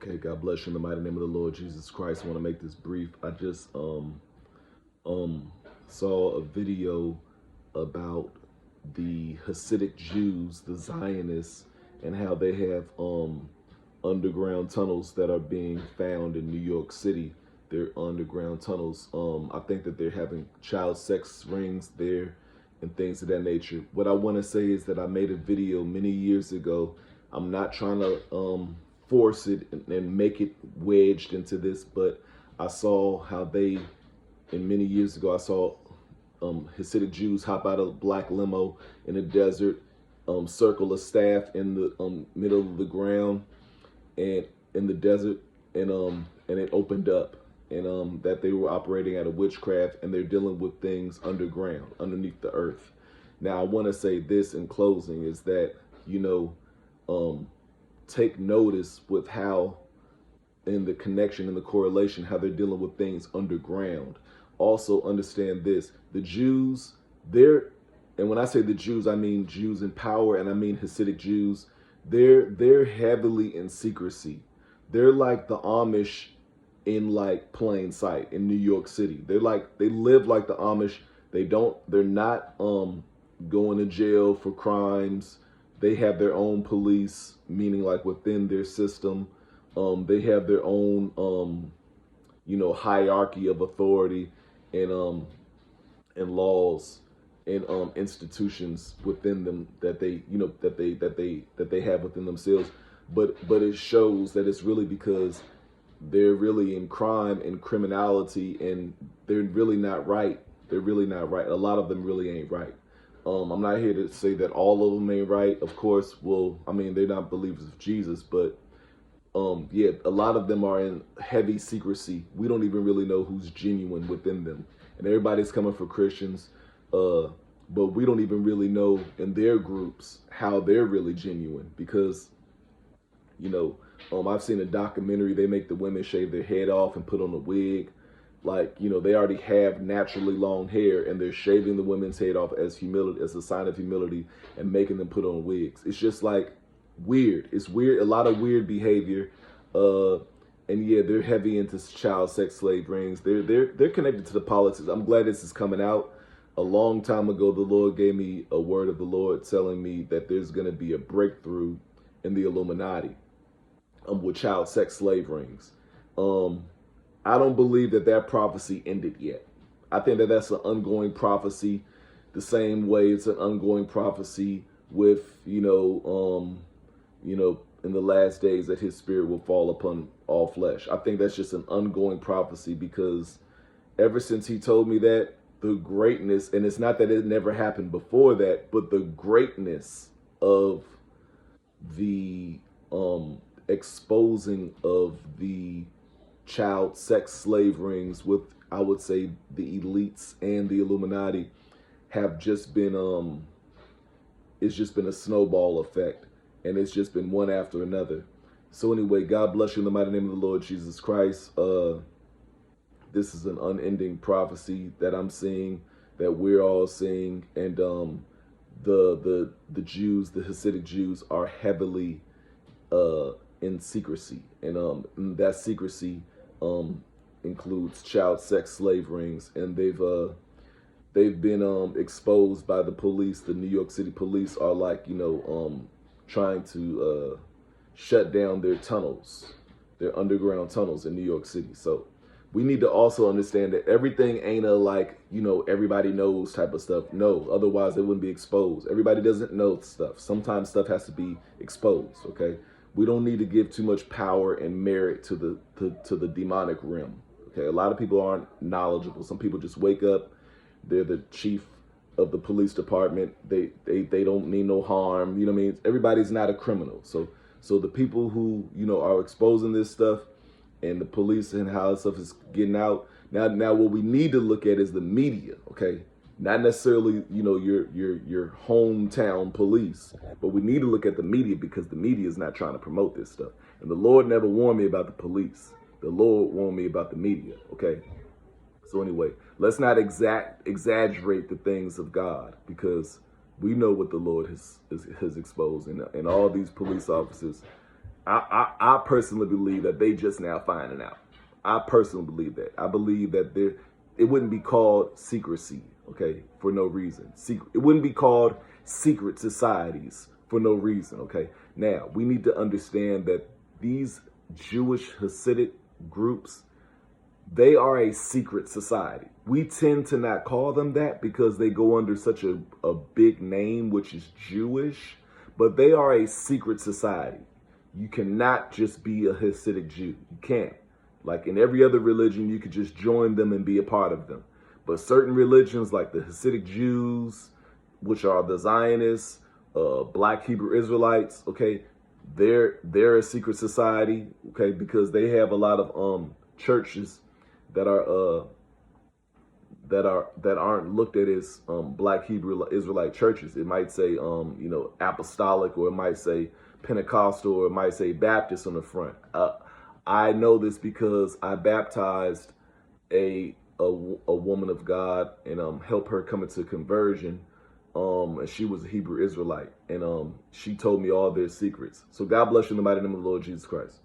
Okay, God bless you in the mighty name of the Lord Jesus Christ. I want to make this brief. I just um saw a video about the Hasidic Jews, the Zionists, and how they have underground tunnels that are being found in New York City. They're underground tunnels. I think that they're having child sex rings there and things of that nature. What I want to say is that I made a video many years ago. I'm not trying to force it and make it wedged into this, but I saw how they, and many years ago, I saw Hasidic Jews hop out of a black limo in the desert, circle a staff in the middle of the ground and in the desert, and it opened up, and that they were operating out of witchcraft, and they're dealing with things underground, underneath the earth. Now, I want to say this in closing is that, take notice with how, in the connection and the correlation, how they're dealing with things underground. Also understand this: the Jews, and when I say the Jews, I mean Jews in power, and I mean Hasidic Jews. They're heavily in secrecy. They're like the Amish in like plain sight in New York City. They live like the Amish. They're not going to jail for crimes. They have their own police, meaning like within their system. They have their own hierarchy of authority and laws and institutions within them that they have within themselves. But it shows that it's really because they're really in crime and criminality, and they're really not right. They're really not right. A lot of them really ain't right. I'm not here to say that all of them ain't right. Of course, well, I mean, they're not believers of Jesus, but yeah, a lot of them are in heavy secrecy. We don't even really know who's genuine within them, and everybody's coming for Christians, but we don't even really know in their groups how they're really genuine, because I've seen a documentary. They make the women shave their head off and put on a wig. Like, they already have naturally long hair, and they're shaving the women's head off as humility, as a sign of humility, and making them put on wigs. It's just like weird. It's weird. A lot of weird behavior. And yeah, they're heavy into child sex slave rings. They're connected to the politics. I'm glad this is coming out. A long time ago, the Lord gave me a word of the Lord telling me that there's going to be a breakthrough in the Illuminati with child sex slave rings. I don't believe that prophecy ended yet. I think that that's an ongoing prophecy, the same way it's an ongoing prophecy with, in the last days that his spirit will fall upon all flesh. I think that's just an ongoing prophecy, because ever since he told me that, the greatness, and it's not that it never happened before that, but the greatness of the exposing of the child sex slave rings with, I would say, the elites and the Illuminati have just been it's just been a snowball effect, and it's just been one after another. So anyway, God bless you in the mighty name of the Lord Jesus Christ. This is an unending prophecy that I'm seeing, that we're all seeing, and the Jews, the Hasidic Jews, are heavily in secrecy, and that secrecy includes child sex slave rings, and they've been exposed by the police. The New York City police are trying to shut down their tunnels, their underground tunnels in New York City. So we need to also understand that everything ain't everybody knows type of stuff. No, otherwise they wouldn't be exposed. Everybody doesn't know stuff. Sometimes stuff has to be exposed. Okay. We don't need to give too much power and merit to the demonic realm. Okay, a lot of people aren't knowledgeable. Some people just wake up. They're the chief of the police department. They don't mean no harm. You know what I mean? Everybody's not a criminal. So the people who are exposing this stuff, and the police, and how this stuff is getting out. Now what we need to look at is the media. Okay. Not necessarily, your hometown police, but we need to look at the media, because the media is not trying to promote this stuff. And the Lord never warned me about the police. The Lord warned me about the media. Okay. So anyway, let's not exaggerate the things of God, because we know what the Lord has exposed, and all these police officers I personally believe that they just now finding out. I personally believe that. I believe that it wouldn't be called secrecy, okay, for no reason. It wouldn't be called secret societies for no reason, okay. Now we need to understand that these Jewish Hasidic groups, they are a secret society. We tend to not call them that because they go under such a big name, which is Jewish, but they are a secret society. You cannot just be a Hasidic Jew. You can't. Like in every other religion, you could just join them and be a part of them. But certain religions like the Hasidic Jews, which are the Zionists, Black Hebrew Israelites, okay, they're a secret society, okay, because they have a lot of churches that aren't looked at as Black Hebrew Israelite churches. It might say apostolic, or it might say Pentecostal, or it might say Baptist on the front. I know this because I baptized a woman of God and helped her come into conversion. And she was a Hebrew Israelite, and she told me all their secrets. So God bless you in the mighty name of the Lord Jesus Christ.